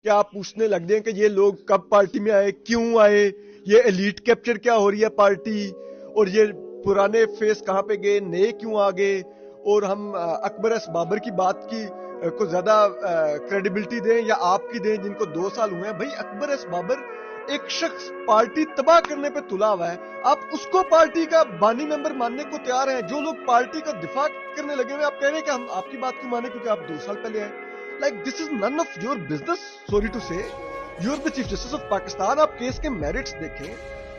कि आप पूछने लग जाए कि ये लोग कब पार्टी में आए, क्यों आए, ये एलीट कैप्चर क्या हो रही है पार्टी, और ये पुराने फेस कहां पे गए, नए क्यों आ गए, और हम अकबर एस बाबर की बात की को ज्यादा क्रेडिबिलिटी दें या आपकी दें जिनको 2 साल हुए हैं। भाई अकबर एस बाबर एक शख्स पार्टी तबाह करने पे तुला हुआ है, आप उसको पार्टी का बानी मेंबर मानने को तैयार हैं। जो लोग पार्टी का दिफा करने लगे हुए, आप कह रहे हैं कि हम आपकी बात क्यों माने क्योंकि आप 2 साल पहले आए। Like this is none of your business, sorry to say. You are the chief justice of Pakistan. आप केस के मेरिट्स देखें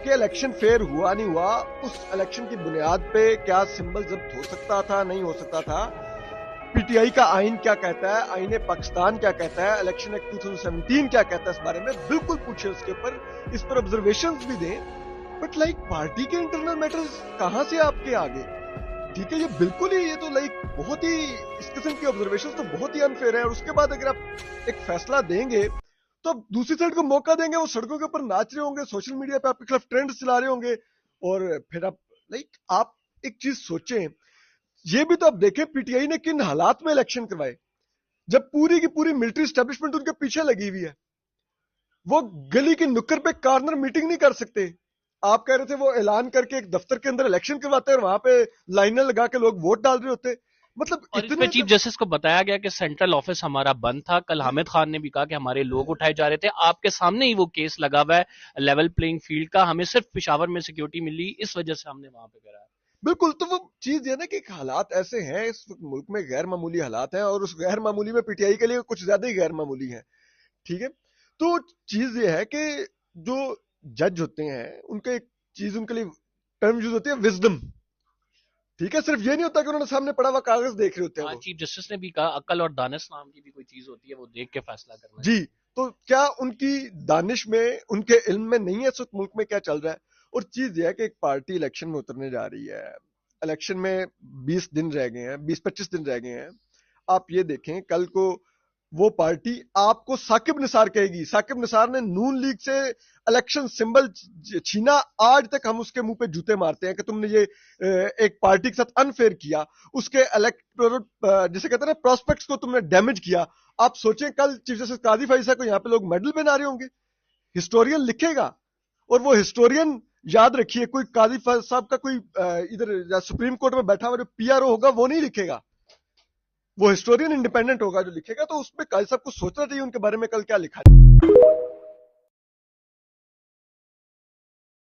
कि इलेक्शन फेयर हुआ नहीं हुआ, उस इलेक्शन की बुनियाद पे क्या सिंबल जब्त हो सकता था, नहीं हो सकता था, पीटीआई का आइन क्या कहता है, आईने पाकिस्तान क्या कहता है, इलेक्शन एक्ट 2017 क्या कहता है, इस बारे में बिल्कुल पूछे, उसके ऊपर इस पर ऑब्जर्वेशंस भी दें। बट लाइक पार्टी के इंटरनल मैटर्स कहां से आपके आगे? ठीक है, ये बिल्कुल ही, ये तो लाइक बहुत ही, इस किस्म की ऑब्जर्वेशंस तो बहुत ही अनफेयर है। और उसके बाद अगर आप एक फैसला देंगे तो आप दूसरी साइड को मौका देंगे, वो सड़कों के ऊपर नाच रहे होंगे, सोशल मीडिया पे आपके खिलाफ ट्रेंड चला रहे होंगे, और फिर आप एक चीज सोचें, ये भी तो आप देखें पीटीआई ने किन हालात में इलेक्शन करवाए, जब पूरी की पूरी मिलिट्री स्टैब्लिशमेंट उनके पीछे लगी हुई है। वो गली की नुक्कड़ पे कॉर्नर मीटिंग नहीं कर सकते। आप कह रहे थे वो ऐलान करके एक दफ्तर के अंदर इलेक्शन करवाते हैं और वहां पे लाइनें लगा के लोग वोट डाल रहे होते। मतलब और इसमें इतने चीफ जस्टिस को बताया गया कि सेंट्रल ऑफिस हमारा बंद था। कल हामिद खान ने भी कहा कि हमारे लोग उठाए जा रहे थे, आपके सामने ही वो केस लगा हुआ है लेवल प्लेइंग फील्ड का, हमें सिर्फ पेशावर में सिक्योरिटी मिली, इस वजह से हमने वहां पे करा है। बिल्कुल, तो वो चीज है ना कि हालात ऐसे हैं, इस मुल्क में गैर मामूली हालात हैं, और उस गैर मामूली में पीटीआई के लिए कुछ ज्यादा ही गैर मामूली है। ठीक है, तो चीज ये है कि जो जज होते हैं उनका एक चीज, उनके लिए टर्म यूज होती है विजडम। ठीक है, सिर्फ ये नहीं होता कि उन्होंने सामने पड़ा हुआ कागज देख रहे होते हैं हाँ, वो। चीफ जस्टिस ने भी कहा अक्ल और दानिश नाम की भी कोई चीज होती है, वो देख के फैसला करना जी, चाहिए। तो क्या उनकी दानिश में, उनके इल्म में नहीं है इस वक्त मुल्क में क्या चल रहा है? और चीज यह है कि एक पार्टी इलेक्शन में उतरने जा रही है, इलेक्शन में 20 दिन रह गए हैं, 20-25 दिन रह गए हैं। आप ये देखें, कल को वो पार्टी आपको साकिब निसार कहेगी, साकिब निसार ने नून लीग से इलेक्शन सिंबल छीना, आज तक हम उसके मुंह पे जूते मारते हैं कि तुमने ये एक पार्टी के साथ अनफेयर किया, उसके इलेक्टोरल जिसे कहते हैं ना प्रोस्पेक्ट्स को तुमने डैमेज किया। आप सोचें कल चीफ जस्टिस काजी फैसला को यहाँ पे लोग मेडल बना रहे होंगे, हिस्टोरियन लिखेगा। और वो हिस्टोरियन, याद रखिए, कोई काजी साहब का कोई इधर सुप्रीम कोर्ट में बैठा हुआ जो पीआरओ होगा वो नहीं लिखेगा, वो हिस्टोरियन इंडिपेंडेंट होगा जो लिखेगा। तो उसमें काजी साहब को सोचना चाहिए उनके बारे में कल क्या लिखा है।